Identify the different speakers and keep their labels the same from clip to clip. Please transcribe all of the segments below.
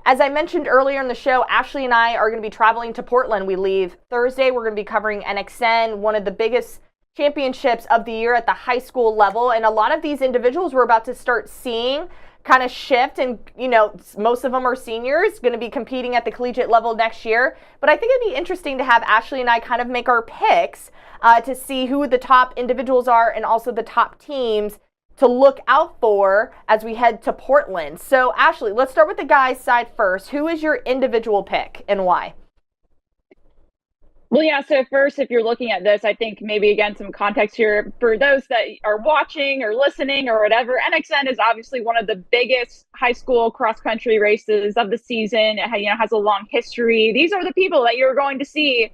Speaker 1: as I mentioned earlier in the show, Ashley and I are going to be traveling to Portland. We leave Thursday. We're going to be covering NXN, one of the biggest championships of the year at the high school level. And a lot of these individuals we're about to start seeing kind of shift, and most of them are seniors going to be competing at the collegiate level next year. But I think it'd be interesting to have Ashley and I kind of make our picks to see who the top individuals are and also the top teams to look out for as we head to Portland. So Ashley, let's start with the guys side first. Who is your individual pick and why?
Speaker 2: Well, yeah, so first, if you're looking at this, I think maybe, again, some context here for those that are watching or listening or whatever. NXN is obviously one of the biggest high school cross-country races of the season. It has a long history. These are the people that you're going to see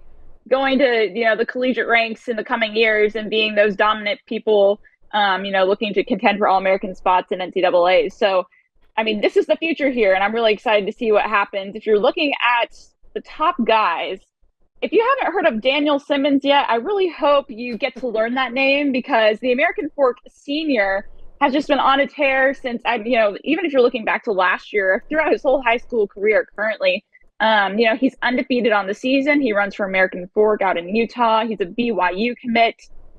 Speaker 2: going to, the collegiate ranks in the coming years and being those dominant people, looking to contend for All-American spots in NCAA. So, I mean, this is the future here, and I'm really excited to see what happens. If you're looking at the top guys, if you haven't heard of Daniel Simmons yet, I really hope you get to learn that name, because the American Fork senior has just been on a tear since, even if you're looking back to last year, throughout his whole high school career currently, he's undefeated on the season. He runs for American Fork out in Utah. He's a BYU commit.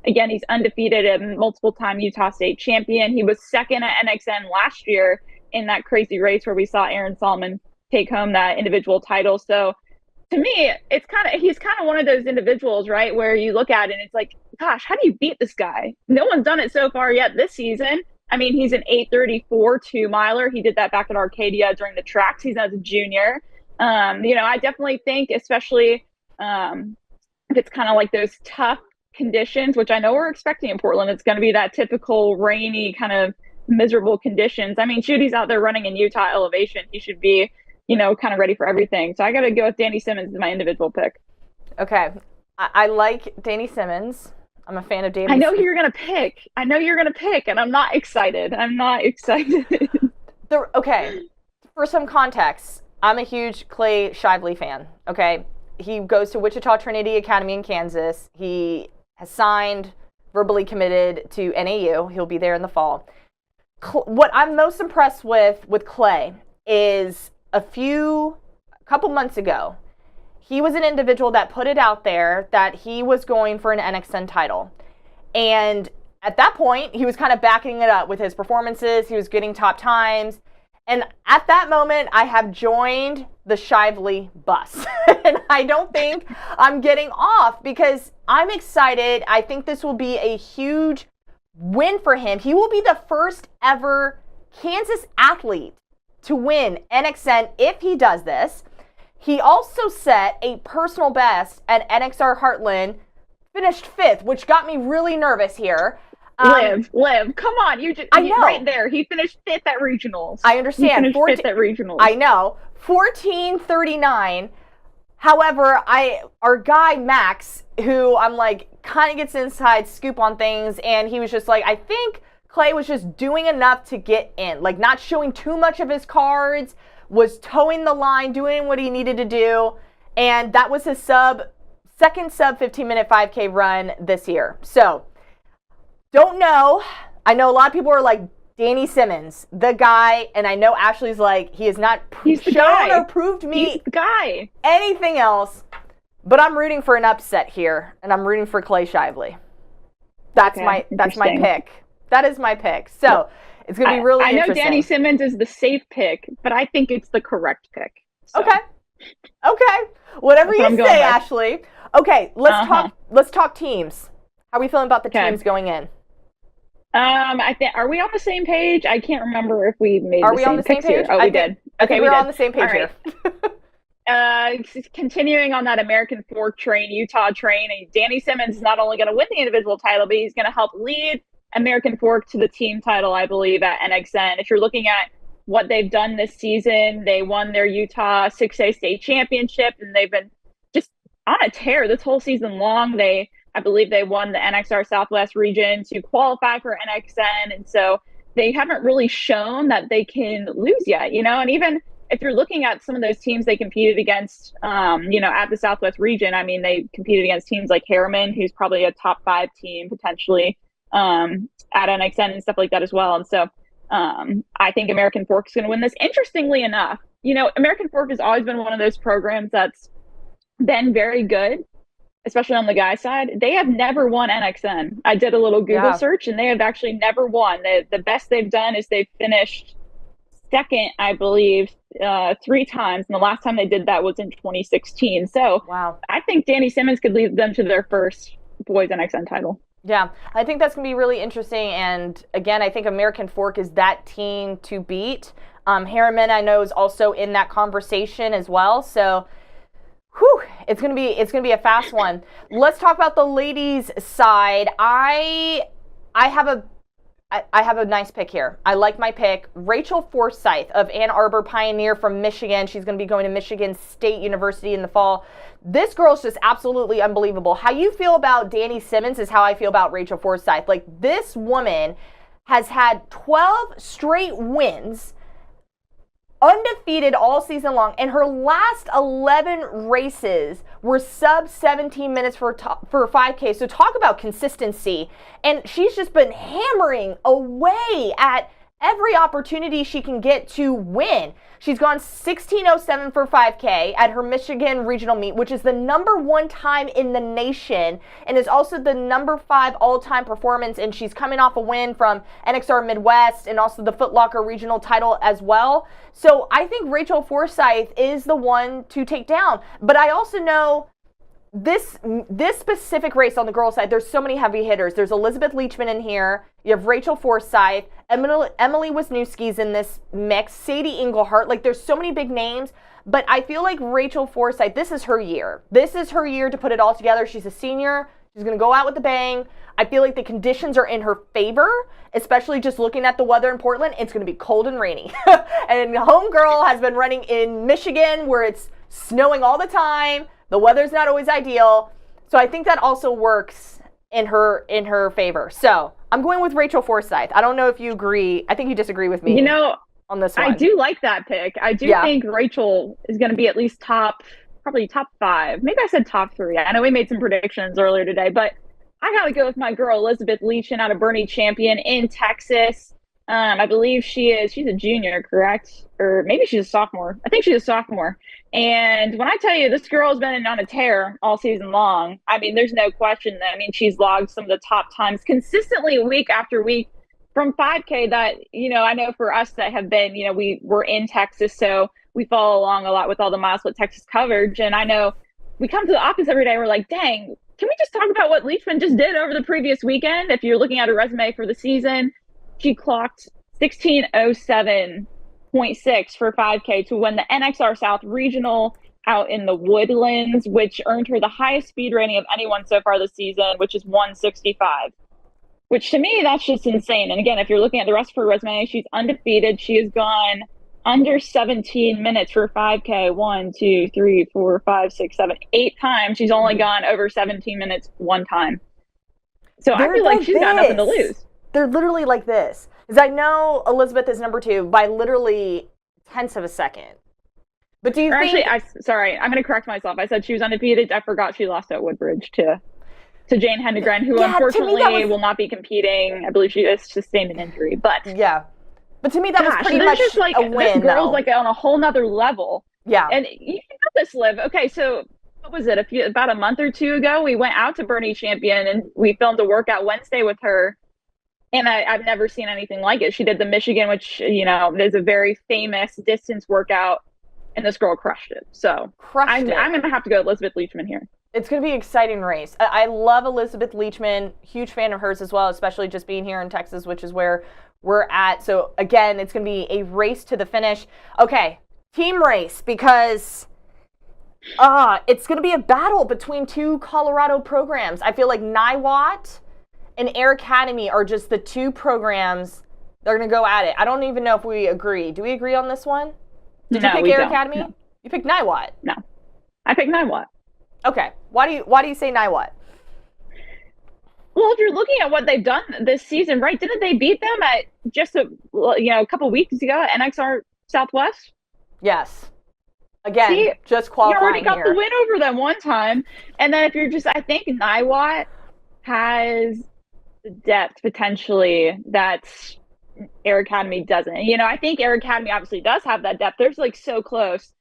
Speaker 2: Again, he's undefeated and multiple-time Utah State champion. He was second at NXN last year in that crazy race where we saw Aaron Solomon take home that individual title. So, to me, he's kind of one of those individuals, right, where you look at it and it's like, gosh, how do you beat this guy? No one's done it so far yet this season. I mean, he's an 8:34 2-miler. He did that back at Arcadia during the track season as a junior. I definitely think, especially if it's kind of like those tough conditions, which I know we're expecting in Portland, it's going to be that typical rainy kind of miserable conditions. I mean, shoot, he's out there running in Utah elevation. He should be kind of ready for everything. So I got to go with Danny Simmons as my individual pick.
Speaker 1: Okay. I like Danny Simmons. I'm a fan of Danny.
Speaker 2: I know who you're going to pick. And I'm not excited.
Speaker 1: Okay. For some context, I'm a huge Clay Shively fan. Okay. He goes to Wichita Trinity Academy in Kansas. He has signed, verbally committed to NAU. He'll be there in the fall. What I'm most impressed with Clay is a couple months ago, he was an individual that put it out there that he was going for an NXN title. And at that point, he was kind of backing it up with his performances. He was getting top times. And at that moment, I have joined the Shively bus. And I don't think I'm getting off, because I'm excited. I think this will be a huge win for him. He will be the first ever Kansas athlete to win NXN if he does this. He also set a personal best at NXR Heartland, finished 5th, which got me really nervous here.
Speaker 2: Liv, come on.
Speaker 1: I know.
Speaker 2: Right there. He finished 5th at regionals.
Speaker 1: I understand.
Speaker 2: He finished 5th at regionals.
Speaker 1: I know. 14:39. However, our guy Max, who I'm like kind of gets inside scoop on things, and he was just like, I think Clay was just doing enough to get in, like not showing too much of his cards, was towing the line, doing what he needed to do. And that was his second sub 15-minute 5K run this year. So, don't know. I know a lot of people are like, Danny Simmons, the guy. And I know Ashley's like, he has not shown or proved me anything else. But I'm rooting for an upset here. And I'm rooting for Clay Shively. That's my pick. That is my pick. So it's going to be really interesting.
Speaker 2: I know Danny Simmons is the safe pick, but I think it's the correct pick. So.
Speaker 1: Okay. Whatever you say, Ashley. Okay, let's talk teams. How are we feeling about the teams going in?
Speaker 2: I think, are we on the same page? I can't remember if we made
Speaker 1: the same picks here.
Speaker 2: Oh, we did.
Speaker 1: Okay, we're on the same page here.
Speaker 2: Continuing on that American Fork train, Utah train, and Danny Simmons is not only going to win the individual title, but he's going to help lead American Fork to the team title, I believe, at NXN. If you're looking at what they've done this season, they won their Utah 6A state championship, and they've been just on a tear this whole season long. I believe they won the NXR Southwest region to qualify for NXN, and so they haven't really shown that they can lose yet, and even if you're looking at some of those teams they competed against, at the Southwest region, I mean, they competed against teams like Harriman, who's probably a top 5 team potentially, at NXN and stuff like that as well. And so I think American Fork is going to win this. Interestingly enough, American Fork has always been one of those programs that's been very good, especially on the guy side. They have never won NXN. I did a little Google search, and they have actually never won. The best they've done is they've finished second, I believe, 3 times, and the last time they did that was in 2016. So
Speaker 1: wow.
Speaker 2: I think Danny Simmons could lead them to their first boys NXN title.
Speaker 1: Yeah, I think that's going to be really interesting. And again, I think American Fork is that team to beat. Harriman, I know, is also in that conversation as well. So, whew, it's gonna be a fast one. Let's talk about the ladies' side. I have a nice pick here. I like my pick. Rachel Forsyth of Ann Arbor Pioneer from Michigan. She's going to be going to Michigan State University in the fall. This girl's just absolutely unbelievable. How you feel about Danny Simmons is how I feel about Rachel Forsyth. Like, this woman has had 12 straight wins, undefeated all season long, and her last 11 races were sub 17 minutes for 5K. So talk about consistency. And she's just been hammering away at every opportunity she can get to win. She's gone 16:07 for 5K at her Michigan regional meet, which is the #1 time in the nation and is also the #5 all-time performance. And she's coming off a win from NXR Midwest and also the Foot Locker regional title as well. So I think Rachel Forsyth is the one to take down. But I also know this specific race on the girls' side, there's so many heavy hitters. There's Elizabeth Leachman in here. You have Rachel Forsyth. Emily Wisniewski's in this mix. Sadie Englehart. Like, there's so many big names. But I feel like Rachel Forsyth, this is her year. This is her year to put it all together. She's a senior. She's going to go out with a bang. I feel like the conditions are in her favor, especially just looking at the weather in Portland. It's going to be cold and rainy. And homegirl has been running in Michigan where it's snowing all the time. The weather's not always ideal. So I think that also works in her favor. So I'm going with Rachel Forsyth. I don't know if you agree. I think you disagree with me on this one.
Speaker 2: I do like that pick. I do think Rachel is going to be at least probably top 5. Maybe I said top 3. I know we made some predictions earlier today, but I got to go with my girl, Elizabeth Leachman out of Bernie Champion in Texas. I believe she's a junior, correct? Or maybe she's a sophomore. I think she's a sophomore. And when I tell you this girl has been on a tear all season long, I mean, there's no question that, she's logged some of the top times consistently week after week from 5K that, I know for us that have been, we're in Texas, so we follow along a lot with all the Mile Split Texas coverage. And I know we come to the office every day, we're like, dang, can we just talk about what Leachman just did over the previous weekend? If you're looking at her resume for the season, she clocked 16:07.6 for 5K to win the NXR South Regional out in the Woodlands, which earned her the highest speed rating of anyone so far this season, which is 165. Which to me, that's just insane. And again, if you're looking at the rest of her resume, she's undefeated. She has gone under 17 minutes for 5K 1, 2, 3, 4, 5, 6, 7, 8 times. She's only gone over 17 minutes 1 time. So I feel like she's got nothing to lose.
Speaker 1: They're literally like this. Because I know Elizabeth is #2 by literally tenths of a second. But do you think...
Speaker 2: Actually, sorry, I'm going to correct myself. I said she was undefeated. I forgot she lost at Woodbridge to Jane Hendegren, who unfortunately will not be competing. I believe she has sustained an injury. But
Speaker 1: but to me, that was pretty much
Speaker 2: just like,
Speaker 1: a win.
Speaker 2: This girl's like on a whole nother level.
Speaker 1: Yeah.
Speaker 2: And you know this, Liv. Okay, so what was it? About a month or 2 ago, we went out to Bernie Champion and we filmed a workout Wednesday with her. And I've never seen anything like it. She did the Michigan, which, is a very famous distance workout, and this girl crushed it. So I'm going to have to go Elizabeth Leachman here.
Speaker 1: It's going to be an exciting race. I love Elizabeth Leachman, huge fan of hers as well, especially just being here in Texas, which is where we're at. So again, it's going to be a race to the finish. Okay, team race, because it's going to be a battle between 2 Colorado programs. I feel like Niwot and Air Academy are just the 2 programs that are going to go at it. I don't even know if we agree. Do we agree on this one? Did you pick Air Academy? No. You picked Niwot?
Speaker 2: No. I picked Niwot.
Speaker 1: Okay. Why do you say Niwot?
Speaker 2: Well, if you're looking at what they've done this season, right? Didn't they beat them at just a couple weeks ago at NXR Southwest?
Speaker 1: Yes. Again, just qualifying.
Speaker 2: You already got the win over them one time. And then if you're I think Niwot has the depth potentially that's Air Academy doesn't. I think Air Academy obviously does have that depth. They're like so close.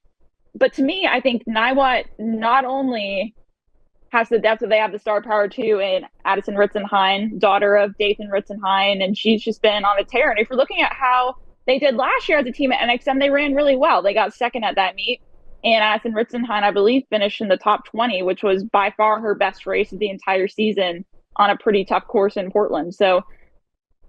Speaker 2: But to me, I think Niwot not only has the depth, that they have the star power too in Addison Ritzenhein, daughter of Dathan Ritzenhein, and she's just been on a tear. And if you're looking at how they did last year as a team at NXN, they ran really well. They got second at that meet. And Addison Ritzenhein, I believe, finished in the top 20, which was by far her best race of the entire season on a pretty tough course in Portland. So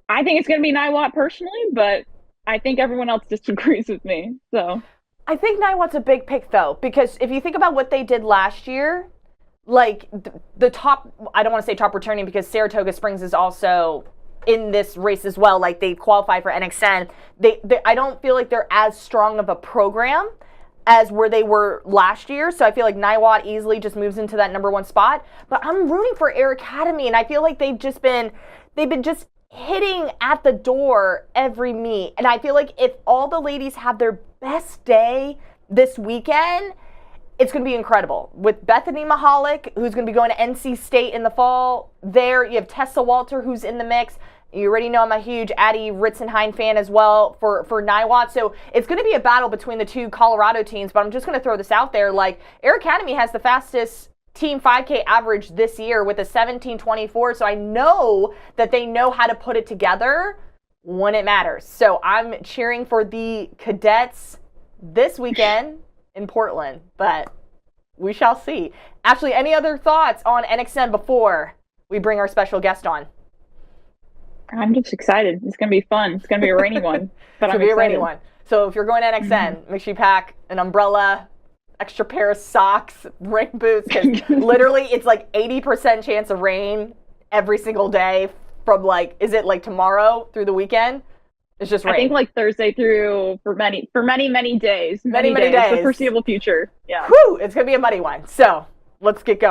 Speaker 2: I think it's going to be Niwot personally, but I think everyone else disagrees with me. So
Speaker 1: I think Niwot's a big pick, though, because if you think about what they did last year, like the top, I don't want to say top returning because Saratoga Springs is also in this race as well. Like they qualify for NXN. I don't feel like they're as strong of a program as where they were last year. So I feel like Niwot easily just moves into that number one spot. But I'm rooting for Air Academy, and I feel like they've been just hitting at the door every meet. And I feel like if all the ladies have their best day this weekend, it's going to be incredible. With Bethany Mahalik, who's going to be going to NC State in the fall. There, you have Tessa Walter, who's in the mix. You already know I'm a huge Addie Ritzenhein fan as well for Niwot. So it's going to be a battle between the two Colorado teams. But I'm just going to throw this out there. Like, Air Academy has the fastest team 5K average this year with a 17:24. So I know that they know how to put it together when it matters. So I'm cheering for the cadets this weekend in Portland, but we shall see. Ashley, any other thoughts on NXN before we bring our special guest on?
Speaker 2: I'm just excited. It's going to be fun. It's going to be a rainy one, but
Speaker 1: it's going to be a rainy one. So if you're going to NXN, make sure you pack an umbrella, extra pair of socks, rain boots, because literally it's like 80% chance of rain every single day from is it like tomorrow through the weekend? It's just rain.
Speaker 2: I think like Thursday through for many days.
Speaker 1: Many days.
Speaker 2: The foreseeable future. Yeah.
Speaker 1: Whew, it's going to be a muddy one. So let's get going.